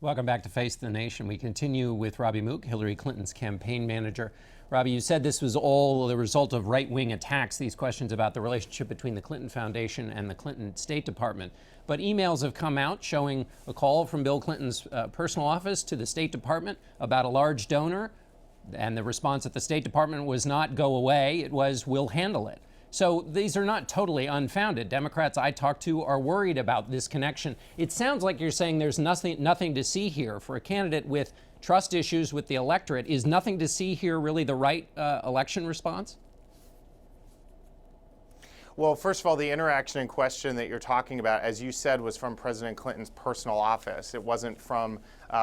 Welcome back to Face the Nation. We continue with Robby Mook, Hillary Clinton's campaign manager. Robby, you said this was all the result of right-wing attacks, these questions about the relationship between the Clinton Foundation and the Clinton State Department. But emails have come out showing a call from Bill Clinton's personal office to the State Department about a large donor. And the response at the State Department was not go away. It was, we'll handle it. So these are not totally unfounded. Democrats I talked to are worried about this connection. It sounds like you're saying there's nothing to see here. For a candidate with trust issues with the electorate, is nothing to see here really the right election response? Well, first of all, the interaction in question that you're talking about, as you said, was from President Clinton's personal office. It wasn't from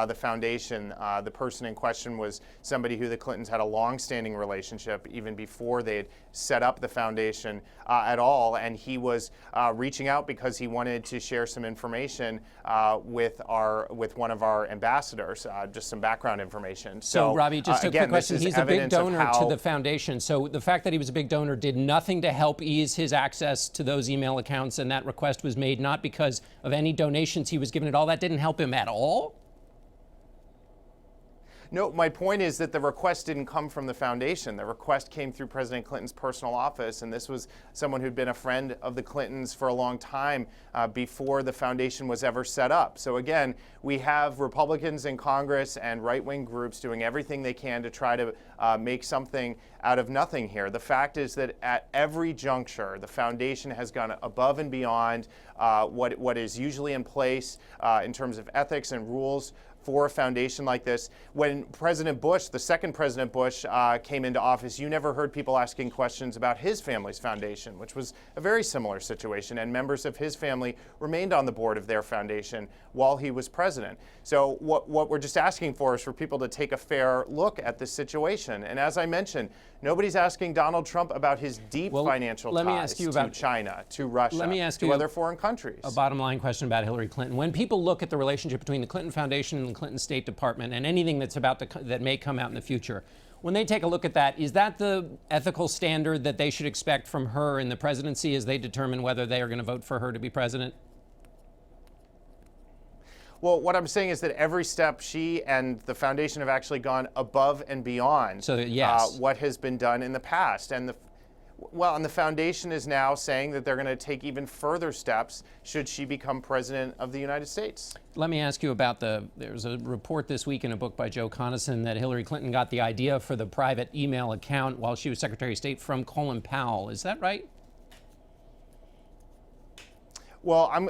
the foundation. The person in question was somebody who the Clintons had a long-standing relationship even before they'd set up the foundation at all. And he was reaching out because he wanted to share some information with one of our ambassadors, just some background information. So Robby, just a quick question. He's a big donor to the foundation. So the fact that he was a big donor did nothing to help ease his access to those email accounts, and that request was made not because of any donations he was given at all. That didn't help him at all? No, my point is that the request didn't come from the foundation. The request came through President Clinton's personal office, and this was someone who'd been a friend of the Clintons for a long time before the foundation was ever set up. So again, we have Republicans in Congress and right-wing groups doing everything they can to try to make something out of nothing here. The fact is that at every juncture, the foundation has gone above and beyond what is usually in place in terms of ethics and rules for a foundation like this. When President Bush, the second President Bush, came into office, you never heard people asking questions about his family's foundation, which was a very similar situation, and members of his family remained on the board of their foundation while he was president. So what we're just asking for is for people to take a fair look at this situation. And as I mentioned, nobody's asking Donald Trump about his deep financial ties to China, to Russia, to other foreign countries. A bottom line question about Hillary Clinton. When people look at the relationship between the Clinton Foundation and the Clinton State Department and anything that's about that may come out in the future, when they take a look at that, is that the ethical standard that they should expect from her in the presidency as they determine whether they are going to vote for her to be president? Well, what I'm saying is that every step she and the foundation have actually gone above and beyond what has been done in the past. And the foundation is now saying that they're going to take even further steps should she become president of the United States. Let me ask you about there's a report this week in a book by Joe Conason that Hillary Clinton got the idea for the private email account while she was Secretary of State from Colin Powell. Is that right? Well,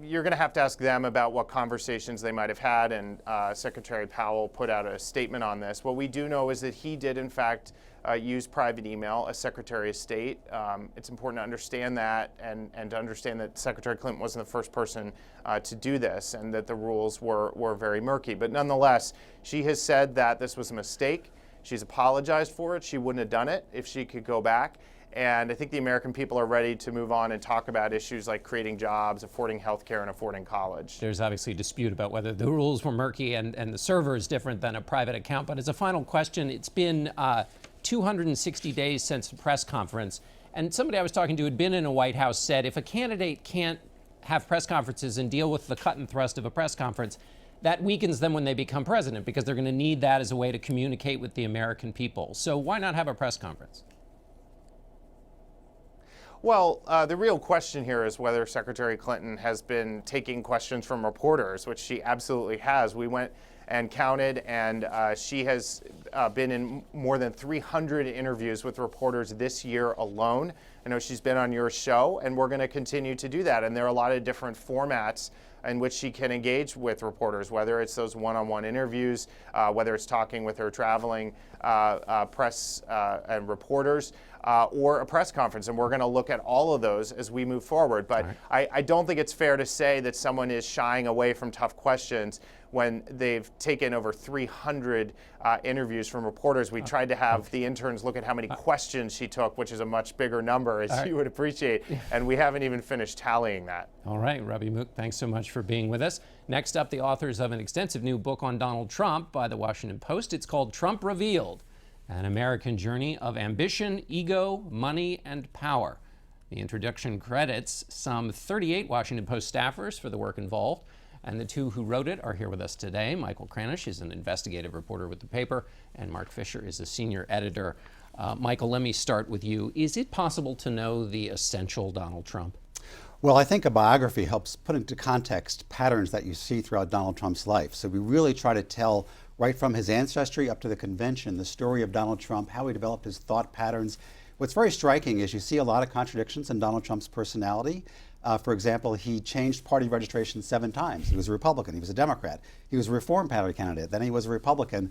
you're going to have to ask them about what conversations they might have had, and Secretary Powell put out a statement on this. What we do know is that he did, in fact, use private email as Secretary of State. It's important to understand that and to understand that Secretary Clinton wasn't the first person to do this and that the rules were very murky. But nonetheless, she has said that this was a mistake. She's apologized for it. She wouldn't have done it if she could go back. And I think the American people are ready to move on and talk about issues like creating jobs, affording health care, and affording college. There's obviously a dispute about whether the rules were murky and the server is different than a private account. But as a final question, it's been 260 days since the press conference. And somebody I was talking to who had been in a White House said if a candidate can't have press conferences and deal with the cut and thrust of a press conference, that weakens them when they become president because they're going to need that as a way to communicate with the American people. So why not have a press conference? Well, the real question here is whether Secretary Clinton has been taking questions from reporters, which she absolutely has. We went and counted, and she has been in more than 300 interviews with reporters this year alone. I know she's been on your show, and we're going to continue to do that. And there are a lot of different formats in which she can engage with reporters, whether it's those one-on-one interviews, whether it's talking with her traveling press and reporters, or a press conference. And we're going to look at all of those as we move forward. But I don't think it's fair to say that someone is shying away from tough questions when they've taken over 300 interviews from reporters. We tried to have the interns look at how many questions she took, which is a much bigger number, as you would appreciate. And we haven't even finished tallying that. All right, Robby Mook, thanks so much for being with us. Next up, the authors of an extensive new book on Donald Trump by the Washington Post. It's called Trump Revealed, an American journey of ambition, ego, money, and power. The introduction credits some 38 Washington Post staffers for the work involved. And the two who wrote it are here with us today. Michael Kranish is an investigative reporter with the paper, and Mark Fisher is a senior editor. Michael, let me start with you. Is it possible to know the essential Donald Trump? Well, I think a biography helps put into context patterns that you see throughout Donald Trump's life. So we really try to tell, right from his ancestry up to the convention, the story of Donald Trump, how he developed his thought patterns. What's very striking is you see a lot of contradictions in Donald Trump's personality. For example, he changed party registration 7 times. He was a Republican, he was a Democrat, he was a Reform Party candidate, then he was a Republican.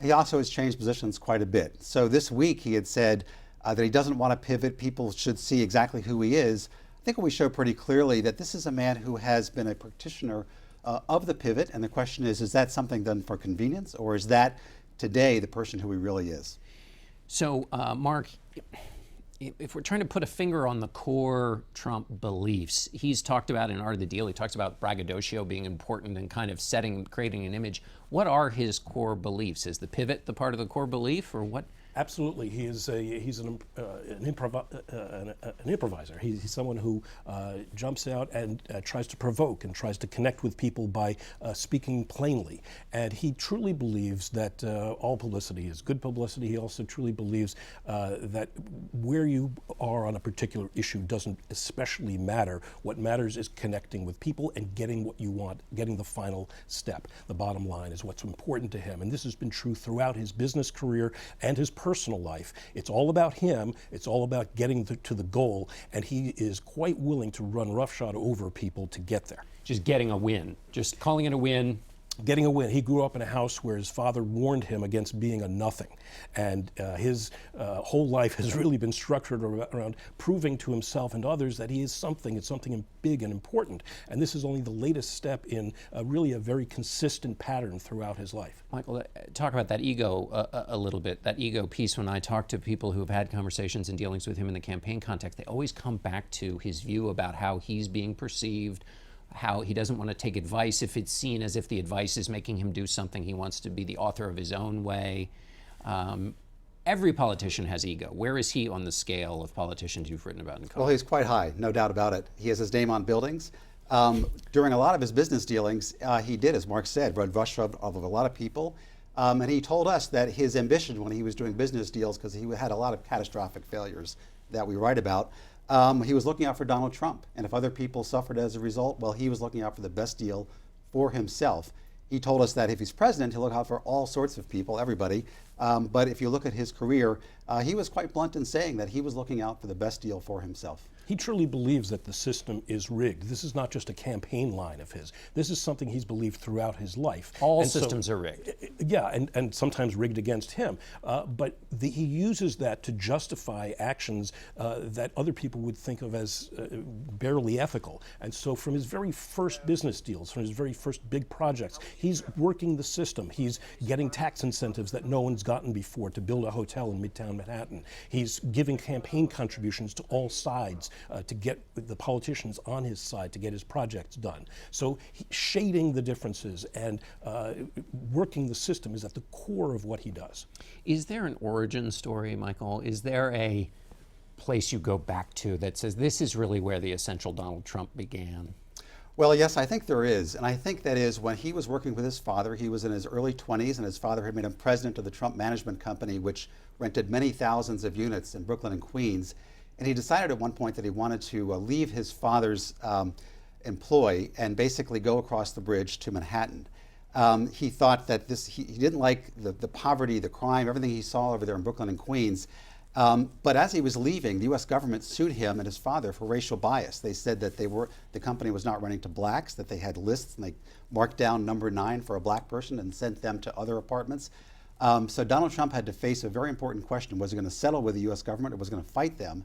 He also has changed positions quite a bit. So this week he had said that he doesn't want to pivot, people should see exactly who he is. I think we show pretty clearly that this is a man who has been a practitioner of the pivot, and the question is that something done for convenience, or is that today the person who he really is? So, Mark, if we're trying to put a finger on the core Trump beliefs, he's talked about in Art of the Deal, he talks about braggadocio being important and kind of creating an image. What are his core beliefs? Is the pivot the part of the core belief, or what? Absolutely, he's an improviser. He's someone who jumps out and tries to provoke and tries to connect with people by speaking plainly. And he truly believes that all publicity is good publicity. He also truly believes that where you are on a particular issue doesn't especially matter. What matters is connecting with people and getting what you want, getting the final step. The bottom line is what's important to him. And this has been true throughout his business career and his personal life. It's all about him. It's all about getting to the goal, and he is quite willing to run roughshod over people to get there. Just getting a win, just calling it a win. Getting a win. He grew up in a house where his father warned him against being a nothing. And his whole life has really been structured around proving to himself and others that he is something. It's something big and important. And this is only the latest step in really a very consistent pattern throughout his life. Michael, talk about that ego a little bit, that ego piece. When I talk to people who have had conversations and dealings with him in the campaign context, they always come back to his view about how he's being perceived, how he doesn't want to take advice if it's seen as if the advice is making him do something. He wants to be the author of his own way. Every politician has ego. Where is he on the scale of politicians you've written about in college? Well, he's quite high, no doubt about it. He has his name on buildings. During a lot of his business dealings, he did, as Mark said, run roughshod over a lot of people. And he told us that his ambition when he was doing business deals, because he had a lot of catastrophic failures that we write about, he was looking out for Donald Trump. And if other people suffered as a result, well, he was looking out for the best deal for himself. He told us that if he's president, he'll look out for all sorts of people, everybody. But if you look at his career, he was quite blunt in saying that he was looking out for the best deal for himself. He truly believes that the system is rigged. This is not just a campaign line of his. This is something he's believed throughout his life. All systems are rigged. Yeah, and sometimes rigged against him. But he uses that to justify actions that other people would think of as barely ethical. And so from his very first business deals, from his very first big projects, he's working the system. He's getting tax incentives that no one's gotten before to build a hotel in Midtown Manhattan. He's giving campaign contributions to all sides to get the politicians on his side to get his projects done. So shading the differences and working the system is at the core of what he does. Is there an origin story, Michael? Is there a place you go back to that says this is really where the essential Donald Trump began? Well, yes, I think there is. And I think that is when he was working with his father. He was in his early 20s, and his father had made him president of the Trump Management Company, which rented many thousands of units in Brooklyn and Queens. And he decided at one point that he wanted to leave his father's employ and basically go across the bridge to Manhattan. He thought that he didn't like the poverty, the crime, everything he saw over there in Brooklyn and Queens. But as he was leaving, the U.S. government sued him and his father for racial bias. They said that the company was not renting to blacks, that they had lists, and they marked down number 9 for a black person and sent them to other apartments. So Donald Trump had to face a very important question. Was he going to settle with the U.S. government, or was he going to fight them?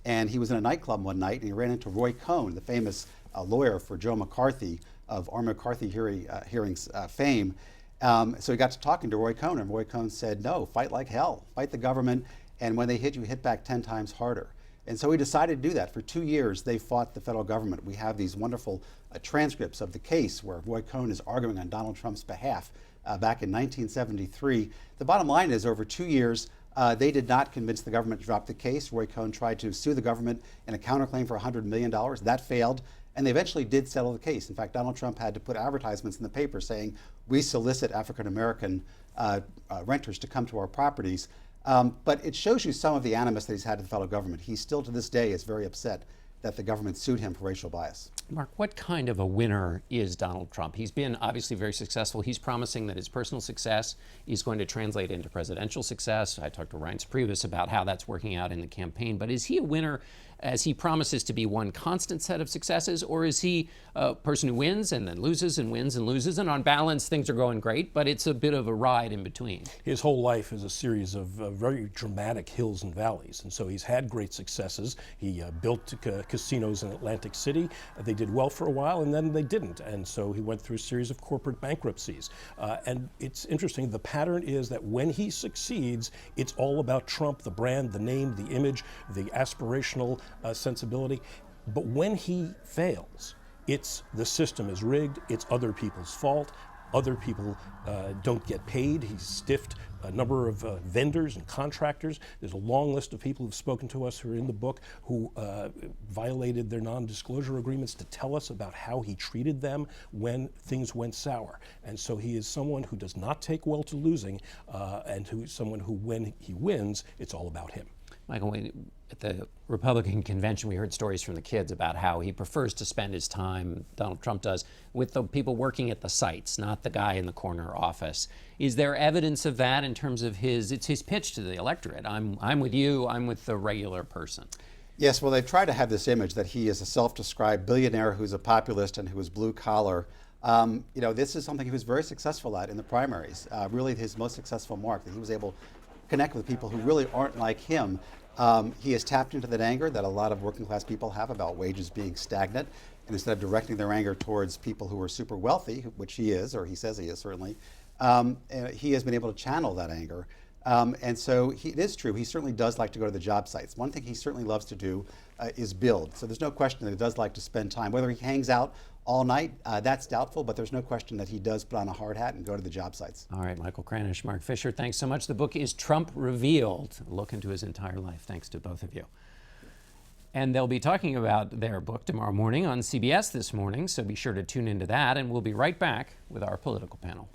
And he was in a nightclub one night, and he ran into Roy Cohn, the famous lawyer for Joe McCarthy of our McCarthy hearings fame. So he got to talking to Roy Cohn, and Roy Cohn said, no, fight like hell, fight the government, and when they hit you, hit back 10 times harder. And so he decided to do that. For 2 years, they fought the federal government. We have these wonderful transcripts of the case where Roy Cohn is arguing on Donald Trump's behalf back in 1973. The bottom line is, over 2 years, they did not convince the government to drop the case. Roy Cohn tried to sue the government in a counterclaim for $100 million. That failed. And they eventually did settle the case. In fact, Donald Trump had to put advertisements in the paper saying, we solicit African American renters to come to our properties. But it shows you some of the animus that he's had to the federal government. He still to this day is very upset that the government sued him for racial bias. Mark, what kind of a winner is Donald Trump? He's been obviously very successful. He's promising that his personal success is going to translate into presidential success. I talked to Reince Priebus about how that's working out in the campaign. But is he a winner as he promises to be one constant set of successes, or is he a person who wins and then loses and wins and loses, and on balance things are going great, but it's a bit of a ride in between? His whole life is a series of very dramatic hills and valleys, and so he's had great successes. He built casinos in Atlantic City. They did well for a while, and then they didn't, and so he went through a series of corporate bankruptcies. And it's interesting, the pattern is that when he succeeds, it's all about Trump, the brand, the name, the image, the aspirational sensibility. But when he fails, it's the system is rigged, it's other people's fault, other people don't get paid. He's stiffed a number of vendors and contractors. There's a long list of people who've spoken to us who are in the book who violated their non-disclosure agreements to tell us about how he treated them when things went sour. And so he is someone who does not take well to losing, and who's someone who, when he wins, it's all about him. Michael, at the Republican convention, we heard stories from the kids about how he prefers to spend his time, Donald Trump does, with the people working at the sites, not the guy in the corner office. Is there evidence of that in terms of it's his pitch to the electorate? I'm with you, I'm with the regular person. Yes, well, they've tried to have this image that he is a self-described billionaire who's a populist and who is blue collar. This is something he was very successful at in the primaries. Really his most successful mark, that he was able to connect with people who really aren't like him. He has tapped into that anger that a lot of working class people have about wages being stagnant. And instead of directing their anger towards people who are super wealthy, which he is, or he says he is certainly, he has been able to channel that anger. And so it is true, he certainly does like to go to the job sites. One thing he certainly loves to do is build. So there's no question that he does like to spend time. Whether he hangs out all night, that's doubtful, but there's no question that he does put on a hard hat and go to the job sites. All right, Michael Kranish, Mark Fisher, thanks so much. The book is Trump Revealed, a look into his entire life. Thanks to both of you. And they'll be talking about their book tomorrow morning on CBS This Morning, so be sure to tune into that, and we'll be right back with our political panel.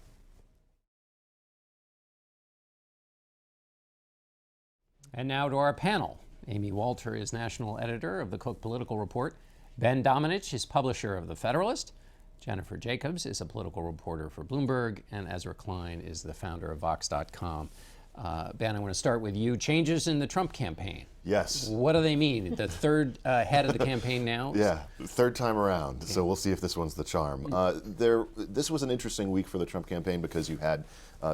And now to our panel. Amy Walter is national editor of the Cook Political Report. Ben Domenech is publisher of The Federalist. Jennifer Jacobs is a political reporter for Bloomberg. And Ezra Klein is the founder of Vox.com. Ben, I want to start with you. Changes in the Trump campaign. Yes. What do they mean? The third head of the campaign now? Yeah, third time around. So we'll see if this one's the charm. This was an interesting week for the Trump campaign because you had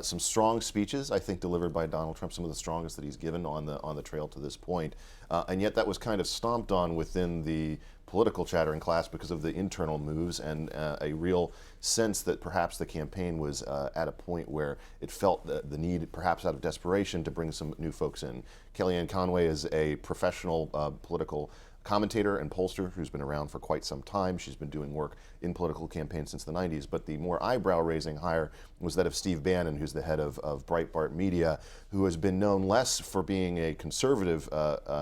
some strong speeches, I think, delivered by Donald Trump, some of the strongest that he's given on the trail to this point. And yet that was kind of stomped on within the political chattering class because of the internal moves and a real sense that perhaps the campaign was at a point where it felt the need, perhaps out of desperation, to bring some new folks in. Kellyanne Conway is a professional political commentator and pollster who's been around for quite some time. She's been doing work in political campaigns since the 90s, but the more eyebrow-raising hire was that of Steve Bannon, who's the head of Breitbart Media, who has been known less for being a conservative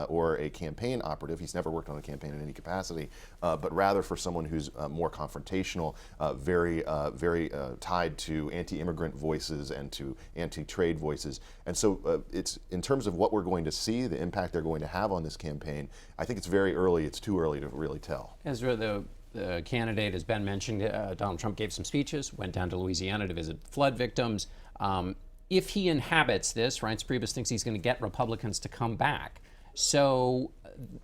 or a campaign operative. He's never worked on a campaign in any capacity, but rather for someone who's more confrontational, very tied to anti-immigrant voices and to anti-trade voices. And so it's, in terms of what we're going to see, the impact they're going to have on this campaign, I think it's very early. It's too early to really tell. Ezra, the candidate, as Ben mentioned, Donald Trump gave some speeches, went down to Louisiana to visit flood victims. If he inhabits this, Reince Priebus thinks he's going to get Republicans to come back. So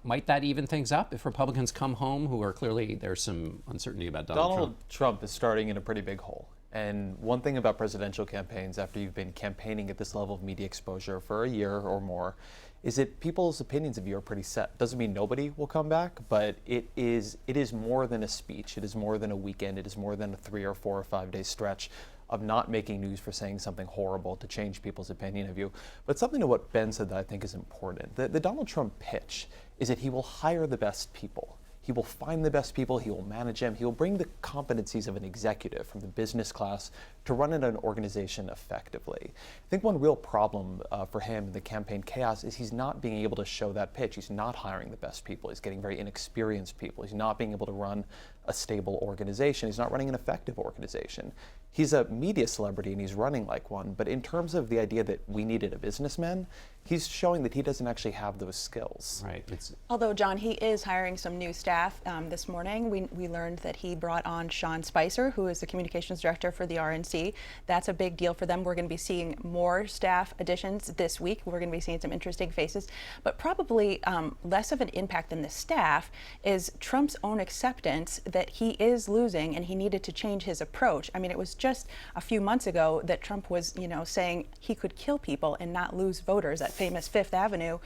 might that even things up if Republicans come home, who are clearly, there's some uncertainty about Donald Trump is starting in a pretty big hole. And one thing about presidential campaigns, after you've been campaigning at this level of media exposure for a year or more, is that people's opinions of you are pretty set. Doesn't mean nobody will come back, but it is more than a speech. It is more than a weekend. It is more than a 3 or 4 or 5 day stretch of not making news for saying something horrible to change people's opinion of you. But something to what Ben said that I think is important. The Donald Trump pitch is that he will hire the best people. He will find the best people, he will manage them, he will bring the competencies of an executive from the business class to run an organization effectively. I think one real problem for him in the campaign chaos is he's not being able to show that pitch. He's not hiring the best people. He's getting very inexperienced people. He's not being able to run a stable organization. He's not running an effective organization. He's a media celebrity and he's running like one, but in terms of the idea that we needed a businessman, he's showing that he doesn't actually have those skills. Right. Although, John, he is hiring some new staff. This morning, we learned that he brought on Sean Spicer, who is the communications director for the RNC. That's a big deal for them. We're going to be seeing more staff additions this week. We're going to be seeing some interesting faces, but probably less of an impact than the staff is Trump's own acceptance that he is losing and he needed to change his approach. I mean, it was just a few months ago that Trump was, saying he could kill people and not lose voters. That famous Fifth Avenue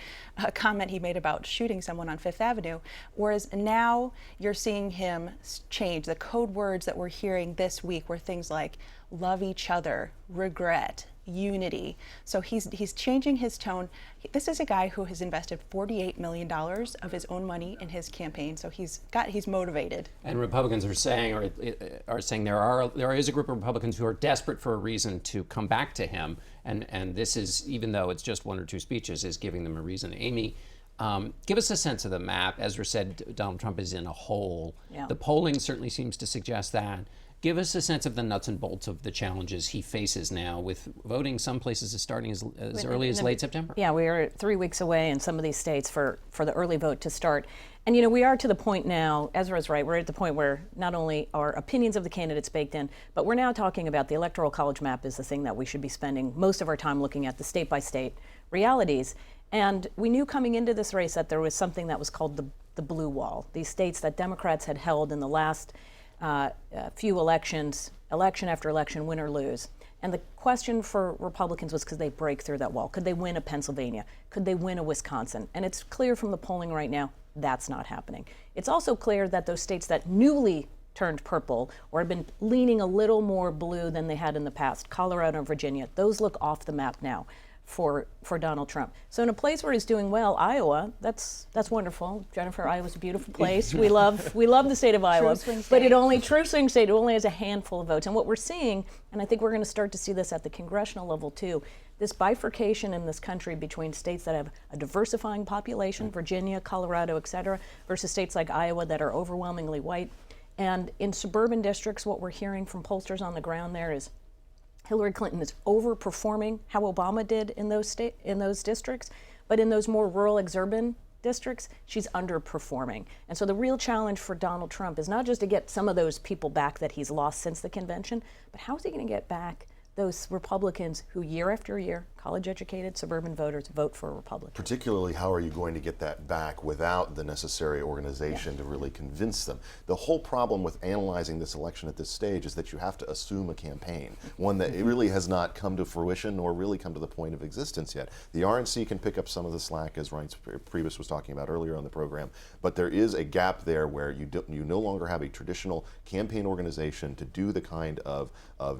comment he made about shooting someone on Fifth Avenue. Whereas now you're seeing him change. The code words that we're hearing this week were things like love each other, regret, unity. So he's changing his tone. This is a guy who has invested $48 million of his own money in his campaign. So he's motivated. And Republicans are saying there is a group of Republicans who are desperate for a reason to come back to him. And this is, even though it's just one or two speeches, is giving them a reason. Amy, give us a sense of the map. Ezra said Donald Trump is in a hole. Yeah. The polling certainly seems to suggest that. Give us a sense of the nuts and bolts of the challenges he faces now with voting. Some places is starting as early as late September. Yeah, we are 3 weeks away in some of these states for the early vote to start. And we are to the point now, Ezra's right, we're at the point where not only are opinions of the candidates baked in, but we're now talking about the Electoral College Map is the thing that we should be spending most of our time looking at, the state-by-state realities. And we knew coming into this race that there was something that was called the blue wall, these states that Democrats had held in the last few elections, election after election, win or lose. And the question for Republicans was, could they break through that wall? Could they win a Pennsylvania? Could they win a Wisconsin? And it's clear from the polling right now, that's not happening. It's also clear that those states that newly turned purple or have been leaning a little more blue than they had in the past, Colorado and Virginia, those look off the map now for Donald Trump. So in a place where he's doing well, Iowa, that's wonderful. Jennifer, Iowa's a beautiful place. We love the state of Iowa, but true swing state, it only has a handful of votes. And what we're seeing, and I think we're going to start to see this at the congressional level too, this bifurcation in this country between states that have a diversifying population, Virginia, Colorado, et cetera, versus states like Iowa that are overwhelmingly white. And in suburban districts, what we're hearing from pollsters on the ground there is Hillary Clinton is overperforming how Obama did in those districts, but in those more rural exurban districts, she's underperforming. And so the real challenge for Donald Trump is not just to get some of those people back that he's lost since the convention, but how is he going to get back those Republicans who year after year, college-educated suburban voters, vote for a Republican? Particularly, how are you going to get that back without the necessary organization to really convince them? The whole problem with analyzing this election at this stage is that you have to assume a campaign, one that really has not come to fruition or really come to the point of existence yet. The RNC can pick up some of the slack, as Ryan Priebus was talking about earlier on the program, but there is a gap there where you no longer have a traditional campaign organization to do the kind of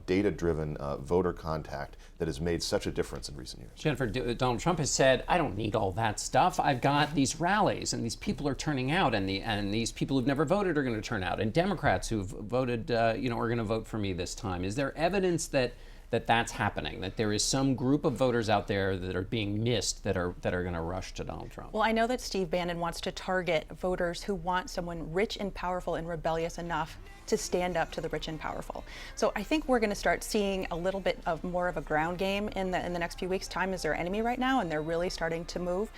data-driven voter contact that has made such a difference in recent years. Jennifer, Donald Trump has said, I don't need all that stuff. I've got these rallies, and these people are turning out, and these people who've never voted are going to turn out, and Democrats who've voted, are going to vote for me this time. Is there evidence that that's happening, that there is some group of voters out there that are being missed that are going to rush to Donald Trump? Well, I know that Steve Bannon wants to target voters who want someone rich and powerful and rebellious enough to stand up to the rich and powerful. So I think we're going to start seeing a little bit of more of a ground game in the next few weeks. Time is their enemy right now, and they're really starting to move.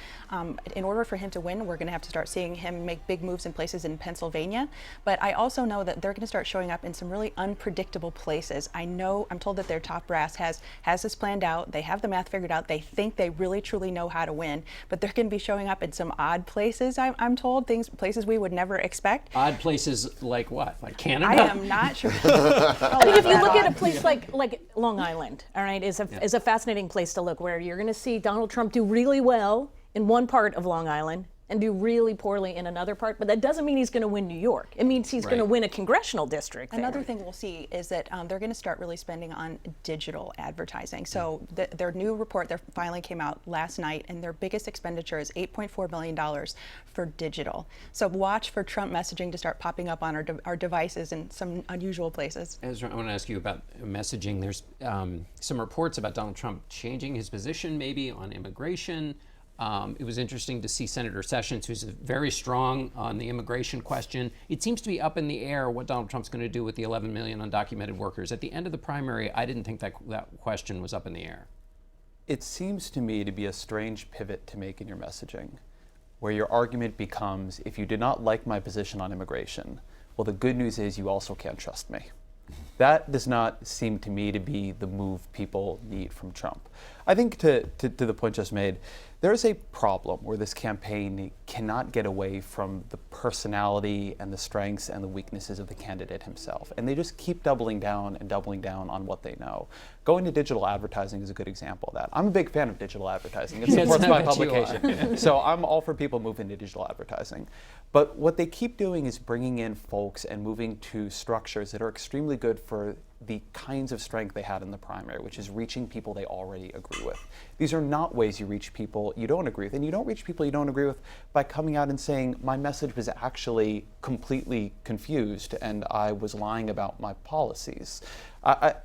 In order for him to win, we're going to have to start seeing him make big moves in places in Pennsylvania. But I also know that they're going to start showing up in some really unpredictable places. I'm told that their top brass has this planned out. They have the math figured out. They think they really truly know how to win, but they're going to be showing up in some odd places. I'm told places we would never expect. Odd places like what? Like Canada? I am not sure. I mean, if you look at a place like Long Island, all right, is a fascinating place to look, where you're going to see Donald Trump do really well in one part of Long Island and do really poorly in another part, but that doesn't mean he's going to win New York. It means he's going to win a congressional district there. Another thing we'll see is that they're going to start really spending on digital advertising. So their new report, their filing came out last night, and their biggest expenditure is $8.4 million for digital. So watch for Trump messaging to start popping up on our devices in some unusual places. Ezra, I want to ask you about messaging. There's some reports about Donald Trump changing his position maybe on immigration. It was interesting to see Senator Sessions, who's very strong on the immigration question. It seems to be up in the air what Donald Trump's going to do with the 11 million undocumented workers. At the end of the primary, I didn't think that question was up in the air. It seems to me to be a strange pivot to make in your messaging, where your argument becomes, if you did not like my position on immigration, well, the good news is you also can't trust me. That does not seem to me to be the move people need from Trump. I think to the point just made, there is a problem where this campaign cannot get away from the personality and the strengths and the weaknesses of the candidate himself. And they just keep doubling down and doubling down on what they know. Going to digital advertising is a good example of that. I'm a big fan of digital advertising. It supports my publication. So I'm all for people moving to digital advertising. But what they keep doing is bringing in folks and moving to structures that are extremely good for the kinds of strength they had in the primary, which is reaching people they already agree with. These are not ways you reach people you don't agree with. And you don't reach people you don't agree with by coming out and saying, my message was actually completely confused and I was lying about my policies.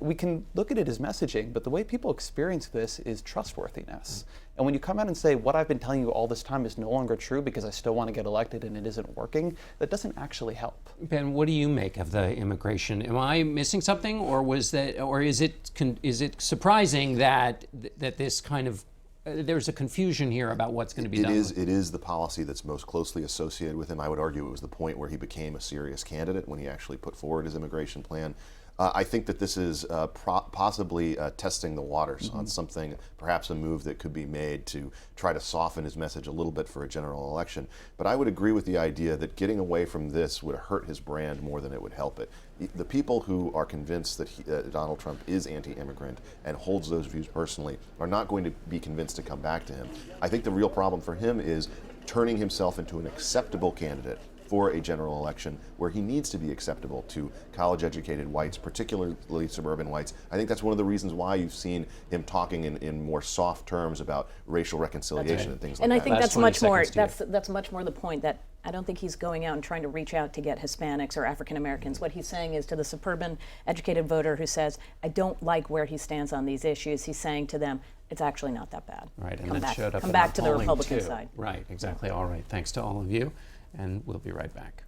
We can look at it as messaging, but the way people experience this is trustworthiness. And when you come out and say, what I've been telling you all this time is no longer true because I still want to get elected and it isn't working, that doesn't actually help. Ben, what do you make of the immigration? Am I missing something, or was that, or is it surprising that this kind of there's a confusion here about what's going to be done? It is the policy that's most closely associated with him. I would argue it was the point where he became a serious candidate when he actually put forward his immigration plan. I think that this is possibly testing the waters on something, perhaps a move that could be made to try to soften his message a little bit for a general election. But I would agree with the idea that getting away from this would hurt his brand more than it would help it. The people who are convinced that Donald Trump is anti-immigrant and holds those views personally are not going to be convinced to come back to him. I think the real problem for him is turning himself into an acceptable candidate for a general election where he needs to be acceptable to college-educated whites, particularly suburban whites. I think that's one of the reasons why you've seen him talking in more soft terms about racial reconciliation and things like that. And I think Last that's much more. 20 seconds That's much more the point, that I don't think he's going out and trying to reach out to get Hispanics or African Americans. What he's saying is to the suburban educated voter who says, I don't like where he stands on these issues, he's saying to them, it's actually not that bad. Right, and come that back, showed up come in back our to the polling, Republican too. side. Right, exactly. All right. Thanks to all of you, and we'll be right back.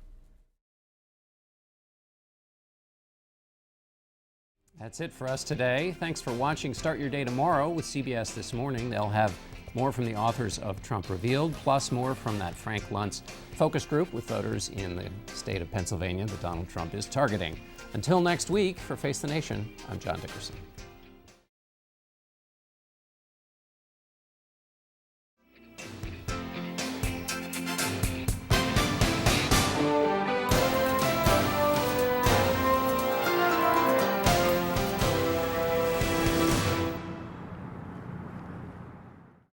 That's it for us today. Thanks for watching Start Your Day Tomorrow with CBS This Morning. They'll have more from the authors of Trump Revealed, plus more from that Frank Luntz focus group with voters in the state of Pennsylvania that Donald Trump is targeting. Until next week, for Face the Nation, I'm John Dickerson.